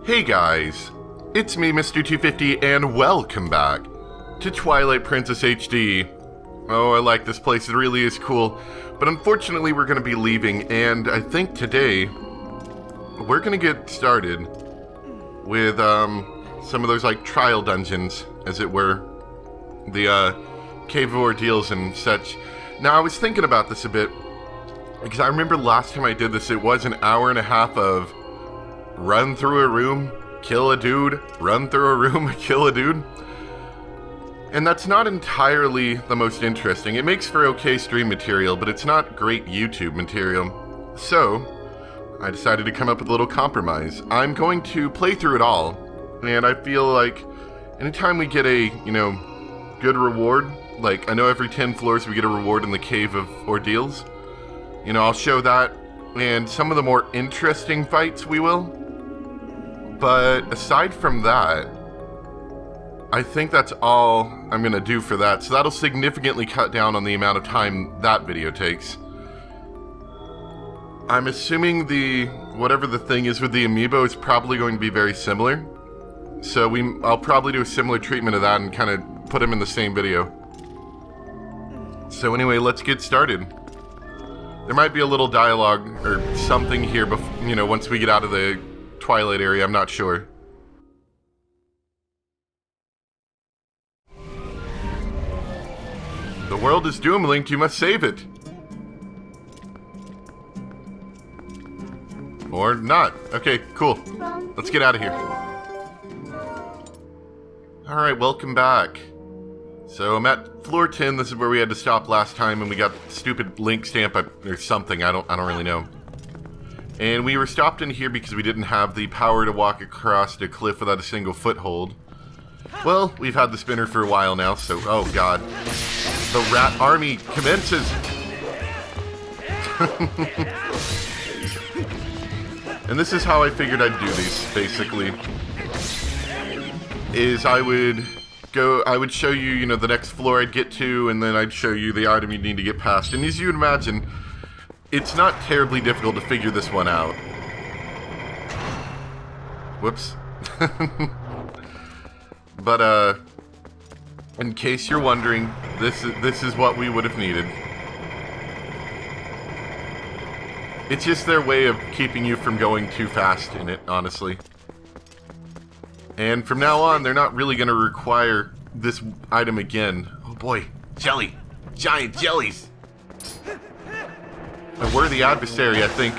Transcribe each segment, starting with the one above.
Hey guys, it's me Mr. 250 and welcome back to Twilight Princess HD. Oh, I like this place, it really is cool, but unfortunately we're going to be leaving, and I think today we're going to get started with some of those like trial dungeons, as it were, the Cave of Ordeals and such. Now I was thinking about this a bit, because I remember last time I did this it was an hour and a half of run through a room, kill a dude, run through a room, kill a dude. And that's not entirely the most interesting. It makes for okay stream material, but it's not great YouTube material. So, I decided to come up with a little compromise. I'm going to play through it all, and I feel like anytime we get a, good reward, like I know every 10 floors we get a reward in the Cave of Ordeals, I'll show that, and some of the more interesting fights we will. But aside from that, I think that's all I'm going to do for that. So that'll significantly cut down on the amount of time that video takes. I'm assuming whatever the thing is with the amiibo is probably going to be very similar. So I'll probably do a similar treatment of that and kind of put them in the same video. So anyway, let's get started. There might be a little dialogue or something here, once we get out of the Twilight area, I'm not sure. The world is doom-linked, you must save it. Or not. Okay, cool. Let's get out of here. Alright, welcome back. So I'm at floor 10, this is where we had to stop last time, and we got stupid link stamp or something, I don't really know. And we were stopped in here because we didn't have the power to walk across the cliff without a single foothold. Well, we've had the spinner for a while now, so oh god. The rat army commences! And this is how I figured I'd do these, basically. Is I would show you, the next floor I'd get to, and then I'd show you the item you need to get past. And as you would imagine, it's not terribly difficult to figure this one out. Whoops. But, in case you're wondering, this is what we would have needed. It's just their way of keeping you from going too fast in it, honestly. And from now on, they're not really going to require this item again. Oh boy, jelly! Giant jellies! A worthy adversary, I think.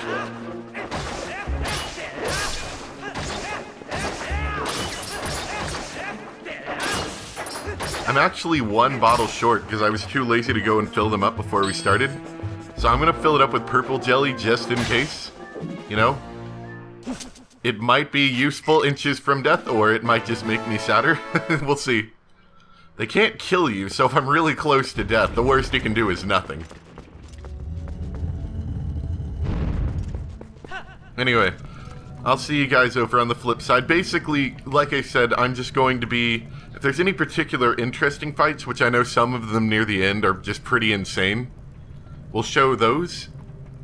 I'm actually one bottle short because I was too lazy to go and fill them up before we started. So I'm going to fill it up with purple jelly just in case. It might be useful inches from death, or it might just make me sadder. We'll see. They can't kill you, so if I'm really close to death, the worst you can do is nothing. Anyway, I'll see you guys over on the flip side. Basically, like I said, I'm just going to be... If there's any particular interesting fights, which I know some of them near the end are just pretty insane, we'll show those.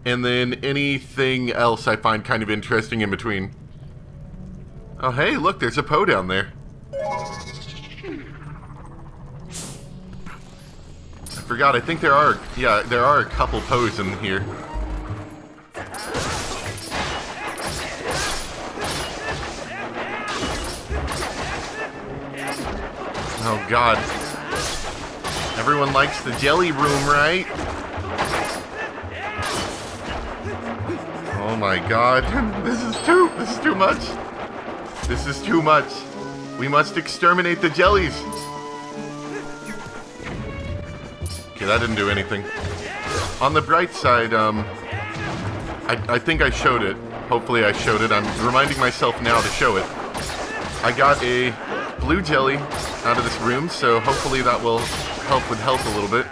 And then anything else I find kind of interesting in between. Oh hey, look, there's a Poe down there. I forgot, I think there are a couple Poes in here. Oh god. Everyone likes the jelly room, right? Oh my god. This is too much. This is too much. We must exterminate the jellies. Okay, that didn't do anything. On the bright side, I think I showed it. Hopefully I showed it. I'm reminding myself now to show it. I got a blue jelly out of this room, so hopefully that will help with health a little bit.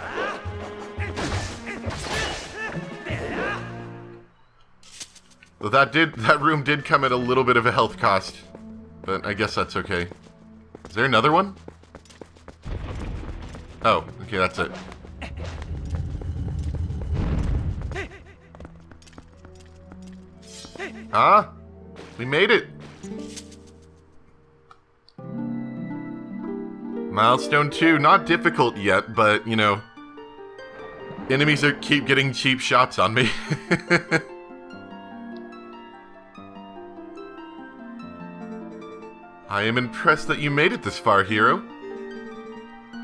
Well, that room did come at a little bit of a health cost, but I guess that's okay. Is there another one? Oh, okay, that's it. Ah, we made it. Milestone 2, not difficult yet, but, you know, enemies keep getting cheap shots on me. I am impressed that you made it this far, hero.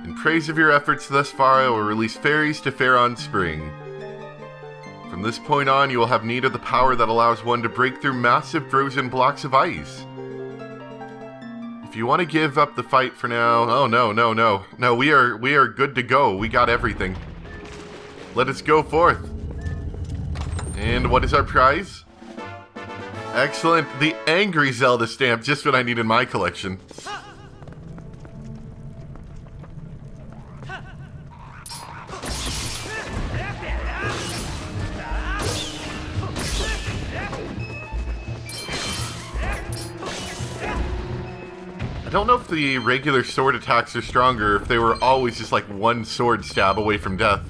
In praise of your efforts thus far, I will release fairies to Faron Spring. From this point on, you will have need of the power that allows one to break through massive frozen blocks of ice. If you want to give up the fight for now... Oh, no. No, we are good to go. We got everything. Let us go forth. And what is our prize? Excellent. The Angry Zelda stamp, just what I need in my collection. I don't know if the regular sword attacks are stronger, if they were always just like one sword stab away from death.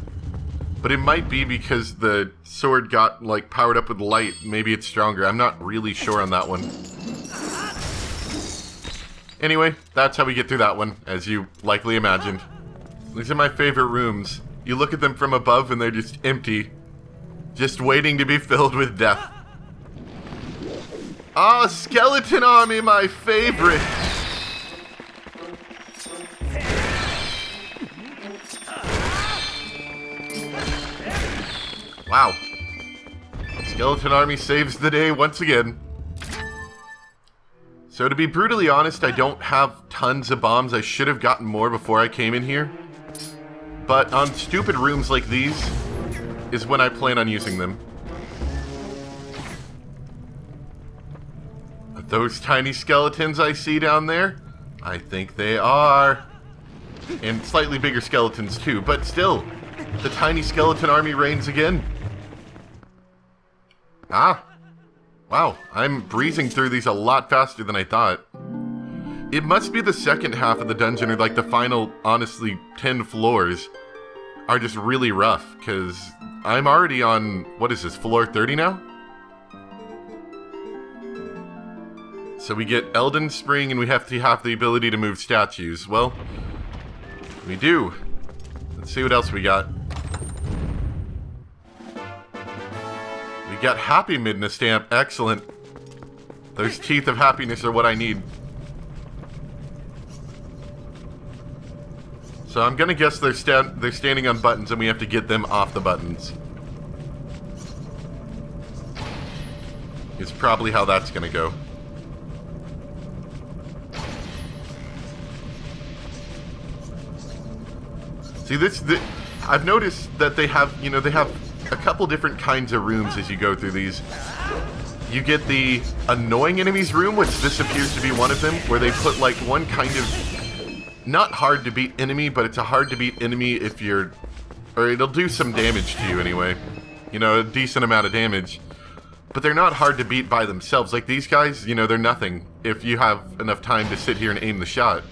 But it might be because the sword got like powered up with light. Maybe it's stronger. I'm not really sure on that one. Anyway, that's how we get through that one, as you likely imagined. These are my favorite rooms. You look at them from above and they're just empty. Just waiting to be filled with death. Ah, skeleton army, my favorite! Wow. Skeleton army saves the day once again. So to be brutally honest, I don't have tons of bombs. I should have gotten more before I came in here. But on stupid rooms like these is when I plan on using them. Are those tiny skeletons I see down there? I think they are. And slightly bigger skeletons too, but still, the tiny skeleton army reigns again. Ah! Wow, I'm breezing through these a lot faster than I thought. It must be the second half of the dungeon, or like the final, honestly, 10 floors are just really rough, because I'm already on, what is this, floor 30 now? So we get Elden Spring, and we have to have the ability to move statues. Well, we do. Let's see what else we got. We got Happy Midna stamp. Excellent. Those teeth of happiness are what I need. So I'm gonna guess they're standing on buttons and we have to get them off the buttons. Is probably how that's gonna go. See, I've noticed that they have, you know, they have a couple different kinds of rooms as you go through these. You get the annoying enemies room, which this appears to be one of them, where they put like one kind of, not hard to beat enemy, but it's a hard to beat enemy if you're, or it'll do some damage to you anyway. You know, a decent amount of damage. But they're not hard to beat by themselves. Like these guys, you know, they're nothing if you have enough time to sit here and aim the shot.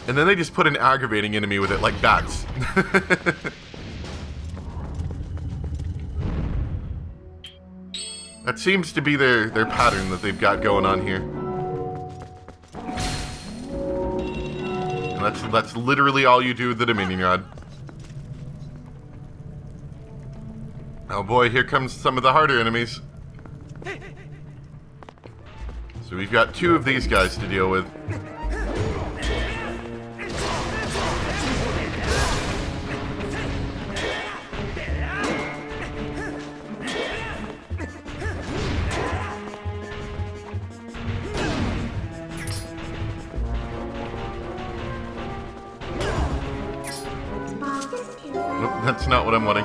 And then they just put an aggravating enemy with it, like bats. That seems to be their pattern that they've got going on here. And that's literally all you do with the Dominion Rod. Oh boy, here comes some of the harder enemies. So we've got 2 of these guys to deal with. That's not what I'm wanting.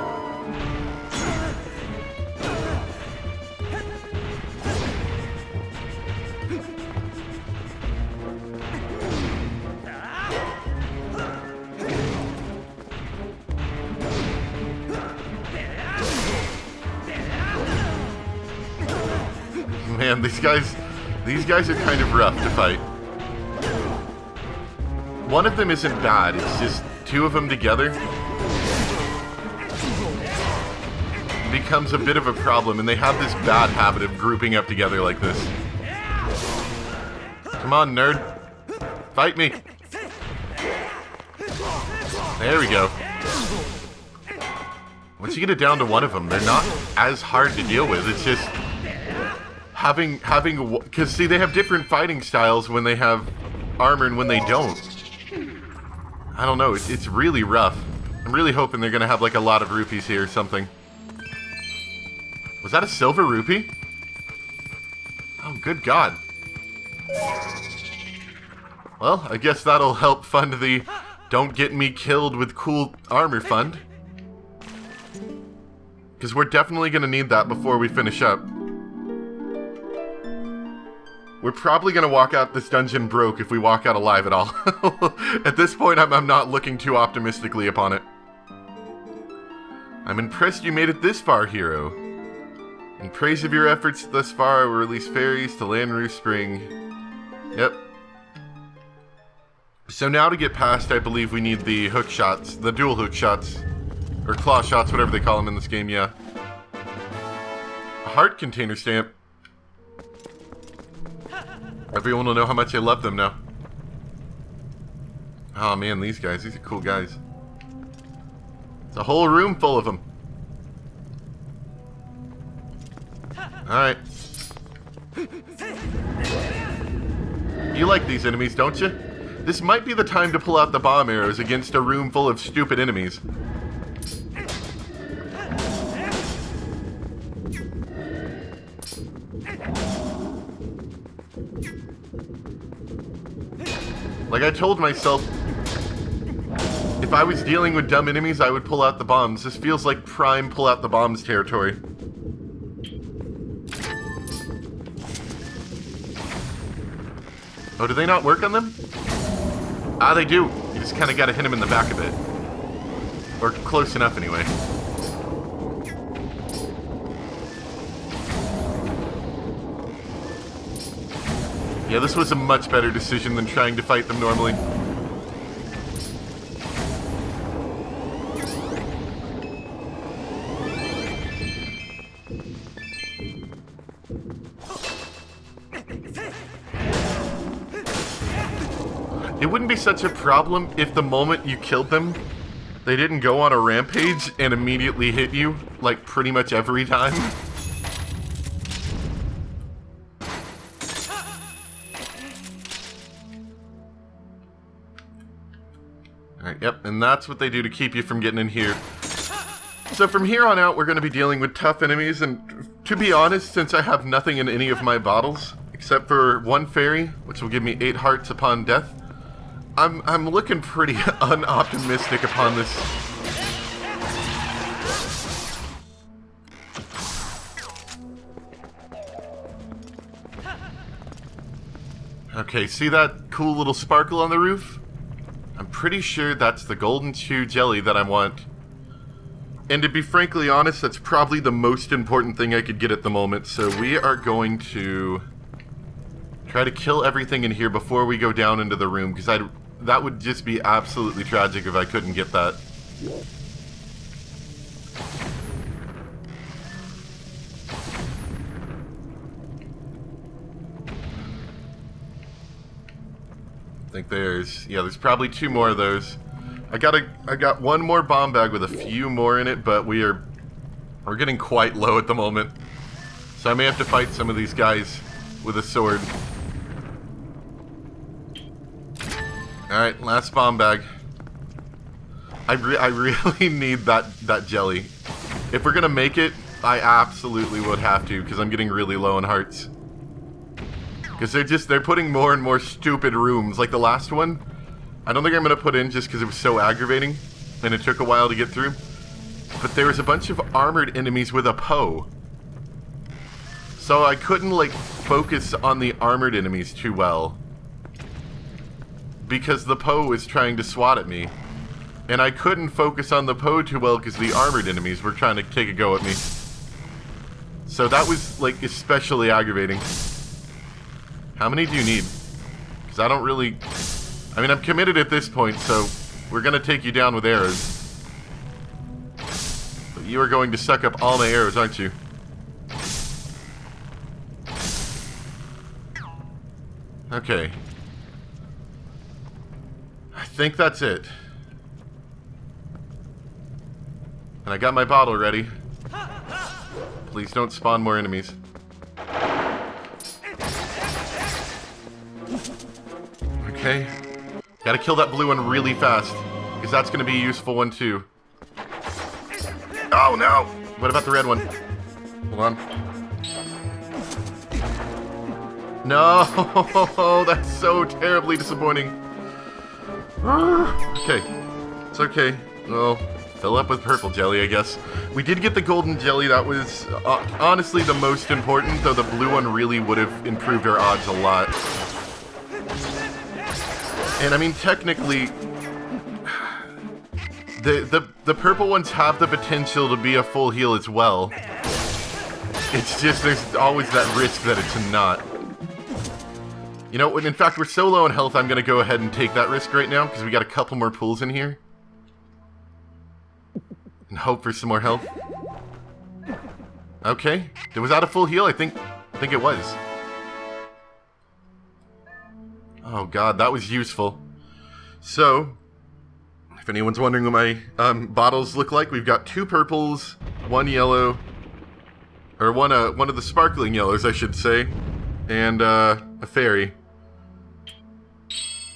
Man, these guys are kind of rough to fight. One of them isn't bad, it's just 2 of them together becomes a bit of a problem, and they have this bad habit of grouping up together like this. Come on, nerd. Fight me. There we go. Once you get it down to one of them, they're not as hard to deal with. It's just having, because see, they have different fighting styles when they have armor and when they don't. I don't know, it's really rough. I'm really hoping they're gonna have like a lot of rupees here or something. Was that a silver rupee? Oh, good God. Well, I guess that'll help fund the don't get me killed with cool armor fund. Because we're definitely going to need that before we finish up. We're probably going to walk out this dungeon broke if we walk out alive at all. At this point, I'm not looking too optimistically upon it. I'm impressed you made it this far, hero. In praise of your efforts thus far, I will release fairies to Landroo Spring. Yep. So now to get past, I believe we need the hook shots, the dual hook shots. Or claw shots, whatever they call them in this game, yeah. A heart container stamp. Everyone will know how much I love them now. Oh man, these are cool guys. It's a whole room full of them. Alright. You like these enemies, don't you? This might be the time to pull out the bomb arrows against a room full of stupid enemies. Like I told myself, if I was dealing with dumb enemies, I would pull out the bombs. This feels like prime pull out the bombs territory. Oh, do they not work on them? Ah, they do. You just kind of got to hit them in the back of it. Or close enough, anyway. Yeah, this was a much better decision than trying to fight them normally. It wouldn't be such a problem if the moment you killed them, they didn't go on a rampage and immediately hit you, like, pretty much every time. Alright, yep, and that's what they do to keep you from getting in here. So from here on out, we're going to be dealing with tough enemies, and to be honest, since I have nothing in any of my bottles, except for one fairy, which will give me 8 hearts upon death, I'm looking pretty unoptimistic upon this. Okay, see that cool little sparkle on the roof? I'm pretty sure that's the golden chew jelly that I want. And to be frankly honest, that's probably the most important thing I could get at the moment, so we are going to try to kill everything in here before we go down into the room, because that would just be absolutely tragic if I couldn't get that. I think there's probably 2 more of those. I got 1 more bomb bag with a few more in it, but we're getting quite low at the moment. So I may have to fight some of these guys with a sword. Alright, last bomb bag. I really need that jelly. If we're gonna make it, I absolutely would have to, because I'm getting really low on hearts. Because they're putting more and more stupid rooms. Like the last one, I don't think I'm gonna put in just because it was so aggravating, and it took a while to get through. But there was a bunch of armored enemies with a Poe. So I couldn't, like, focus on the armored enemies too well. Because the Poe was trying to swat at me. And I couldn't focus on the Poe too well because the armored enemies were trying to take a go at me. So that was, like, especially aggravating. How many do you need? Because I don't really... I mean, I'm committed at this point, so we're going to take you down with arrows. But you are going to suck up all my arrows, aren't you? Okay. I think that's it. And I got my bottle ready. Please don't spawn more enemies. Okay. Gotta kill that blue one really fast, because that's gonna be a useful one too. Oh no! What about the red one? Hold on. No! That's so terribly disappointing. Okay. It's okay. Well, fill up with purple jelly, I guess. We did get the golden jelly. That was honestly the most important, though the blue one really would have improved our odds a lot. And I mean, technically, the purple ones have the potential to be a full heal as well. It's just, there's always that risk that it's not. You know, in fact, we're so low on health, I'm going to go ahead and take that risk right now, because we got a couple more pools in here. And hope for some more health. Okay. Was that a full heal? I think it was. Oh god, that was useful. So, if anyone's wondering what my bottles look like, we've got 2 purples, 1 yellow, or one of the sparkling yellows, I should say, and a fairy.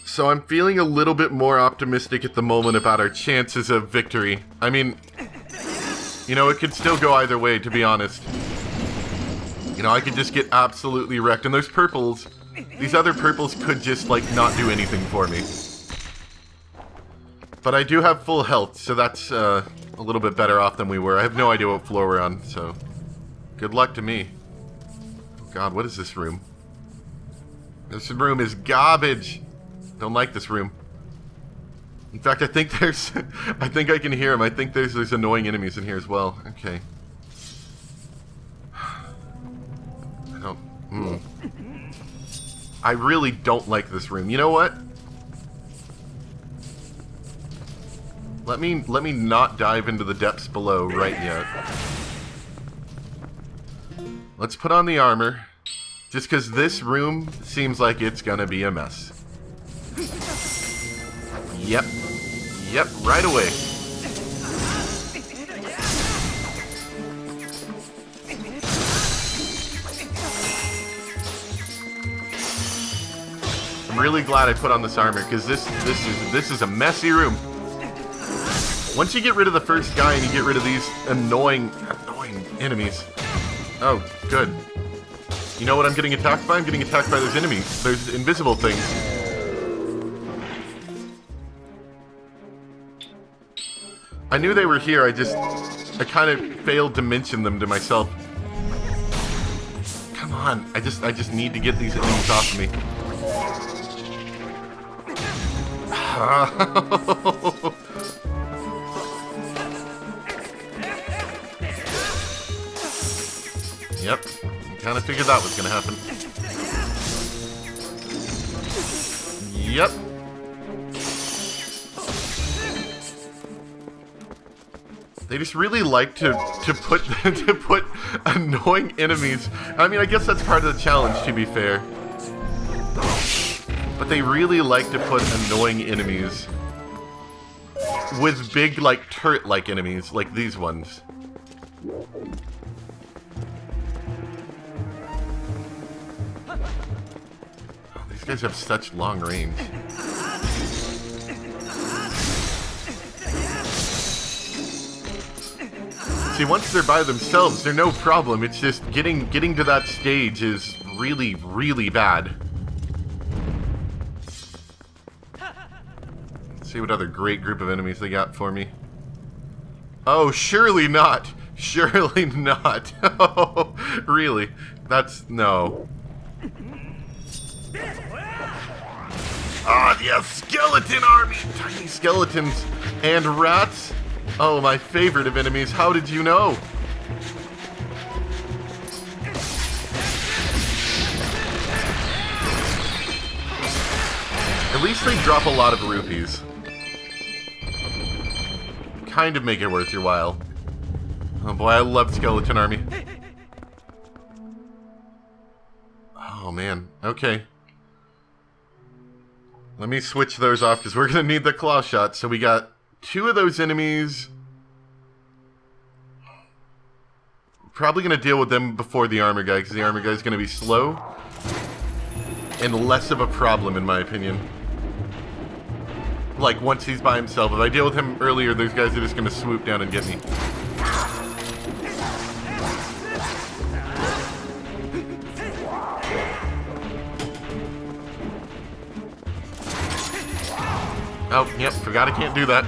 So I'm feeling a little bit more optimistic at the moment about our chances of victory. I mean, you know, it could still go either way, to be honest. You know, I could just get absolutely wrecked, and those purples, these other purples could just, like, not do anything for me. But I do have full health, so that's a little bit better off than we were. I have no idea what floor we're on, so good luck to me. God, what is this room? This room is garbage. Don't like this room. In fact, I think there's... I think I can hear him. I think there's annoying enemies in here as well. Okay. I don't... I really don't like this room. You know what? Let me not dive into the depths below right yet. Let's put on the armor. Just because this room seems like it's gonna be a mess. Yep. Yep, right away. I'm really glad I put on this armor, because this is a messy room. Once you get rid of the first guy and you get rid of these annoying enemies. Oh, good. You know what I'm getting attacked by? I'm getting attacked by those enemies. Those invisible things. I knew they were here, I kind of failed to mention them to myself. Come on, I just need to get these enemies off of me. Yep, kind of figured that was gonna happen. Yep. They just really like to put annoying enemies. I mean, I guess that's part of the challenge, to be fair. But they really like to put annoying enemies with big, like, turret-like enemies, like these ones. Oh, these guys have such long range. See, once they're by themselves, they're no problem. It's just getting to that stage is really, really bad. Let's see what other great group of enemies they got for me. Oh, surely not. Surely not. Oh, really? That's... no. Ah, the skeleton army! Tiny skeletons and rats. Oh, my favorite of enemies. How did you know? At least they drop a lot of rupees. Kind of make it worth your while. Oh boy, I love Skeleton Army. Oh man, okay. Let me switch those off because we're going to need the claw shot. So we got 2 of those enemies. Probably going to deal with them before the armor guy, because the armor guy is going to be slow and less of a problem, in my opinion. Like, once he's by himself. If I deal with him earlier, those guys are just going to swoop down and get me. Oh, yep, forgot I can't do that.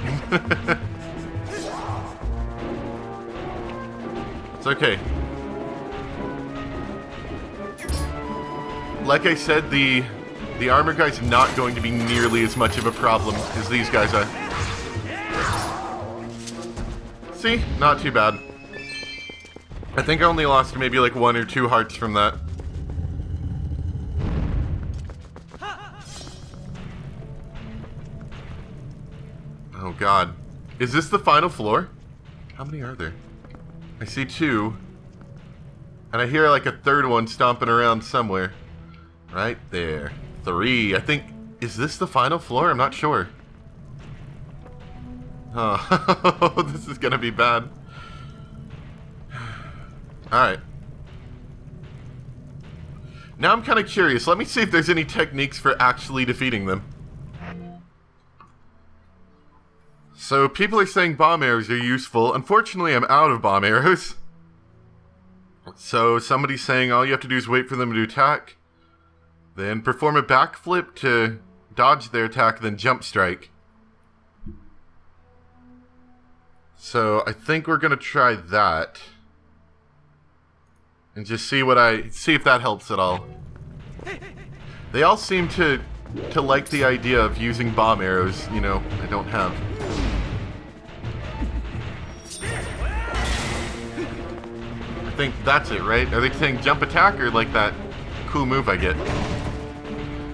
It's okay. Like I said, the armor guy's not going to be nearly as much of a problem as these guys are. See? Not too bad. I think I only lost maybe like 1 or 2 hearts from that. Oh god. Is this the final floor? How many are there? I see 2. And I hear like a 3rd one stomping around somewhere. Right there. 3. I think... Is this the final floor? I'm not sure. Oh, this is gonna be bad. Alright. Now I'm kind of curious. Let me see if there's any techniques for actually defeating them. So, people are saying bomb arrows are useful. Unfortunately, I'm out of bomb arrows. So, somebody's saying all you have to do is wait for them to attack. Then perform a backflip to dodge their attack, then jump strike. So, I think we're going to try that. And just see if that helps at all. They all seem to like the idea of using bomb arrows, you know, I don't have. I think that's it, right? Are they saying jump attack or like that cool move I get?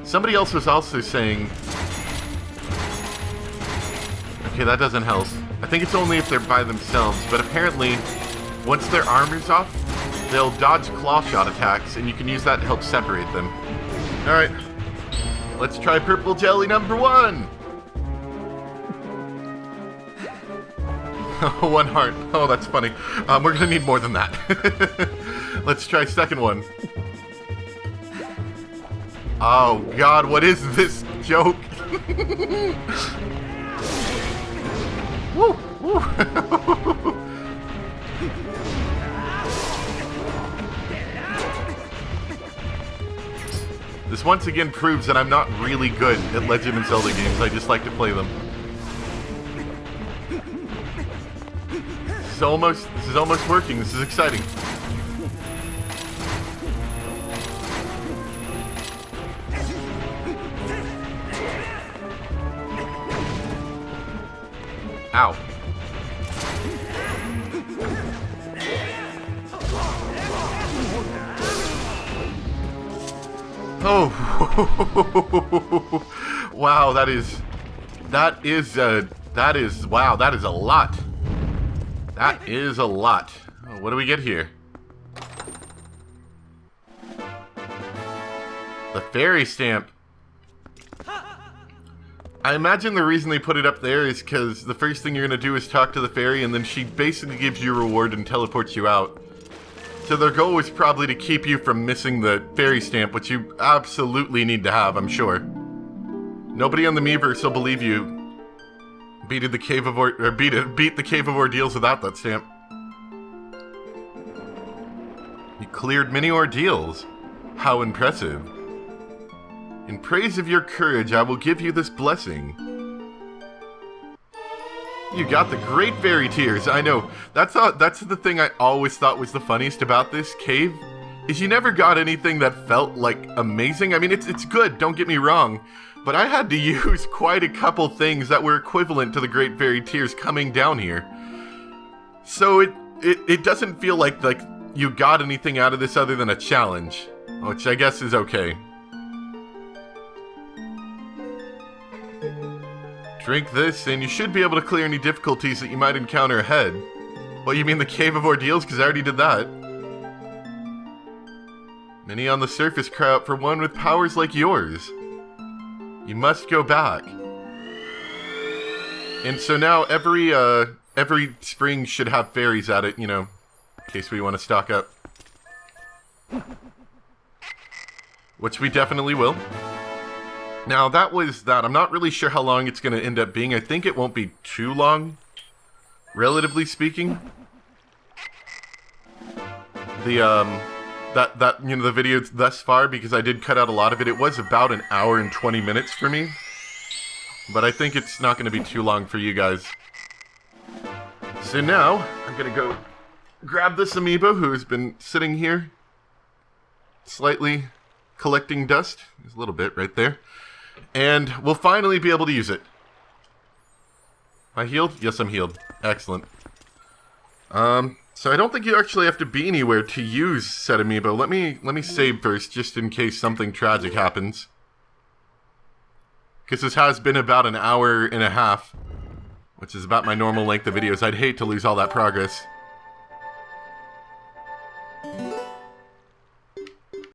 Somebody else was also saying... Okay, that doesn't help. I think it's only if they're by themselves, but apparently, once their armor's off, they'll dodge claw shot attacks, and you can use that to help separate them. Alright, let's try purple jelly number 1! 1 heart. Oh, that's funny. We're gonna need more than that. Let's try second one. Oh god, what is this joke? Woo! Woo! This once again proves that I'm not really good at Legend of Zelda games, I just like to play them. This is almost working, this is exciting. Ow. Oh. Wow, that is wow, that is a lot. That is a lot. Oh, what do we get here? The fairy stamp. I imagine the reason they put it up there is because the first thing you're going to do is talk to the fairy, and then she basically gives you a reward and teleports you out. So their goal was probably to keep you from missing the fairy stamp, which you absolutely need to have, I'm sure. Nobody on the Miiverse will believe you beat the Cave of Ordeals without that stamp. You cleared many ordeals. How impressive. In praise of your courage, I will give you this blessing. You got the great fairy tears. I know. That's the thing I always thought was the funniest about this cave, is you never got anything that felt like amazing. I mean, it's good, don't get me wrong, but I had to use quite a couple things that were equivalent to the great fairy tears coming down here. So it doesn't feel like you got anything out of this other than a challenge, which I guess is okay. Drink this, and you should be able to clear any difficulties that you might encounter ahead. Well, you mean the Cave of Ordeals? Because I already did that. Many on the surface cry out for one with powers like yours. You must go back. And so now every spring should have fairies at it, you know, in case we want to stock up. Which we definitely will. Now, that was that. I'm not really sure how long it's going to end up being. I think it won't be too long, relatively speaking. The video thus far, because I did cut out a lot of it, it was about an hour and 20 minutes for me. But I think it's not going to be too long for you guys. So now, I'm going to go grab this amiibo who has been sitting here, slightly collecting dust. There's a little bit right there. And we'll finally be able to use it. Am I healed? Yes, I'm healed. Excellent. So I don't think you actually have to be anywhere to use said amiibo. Let me save first, just in case something tragic happens. Because this has been about an hour and a half, which is about my normal length of videos. I'd hate to lose all that progress.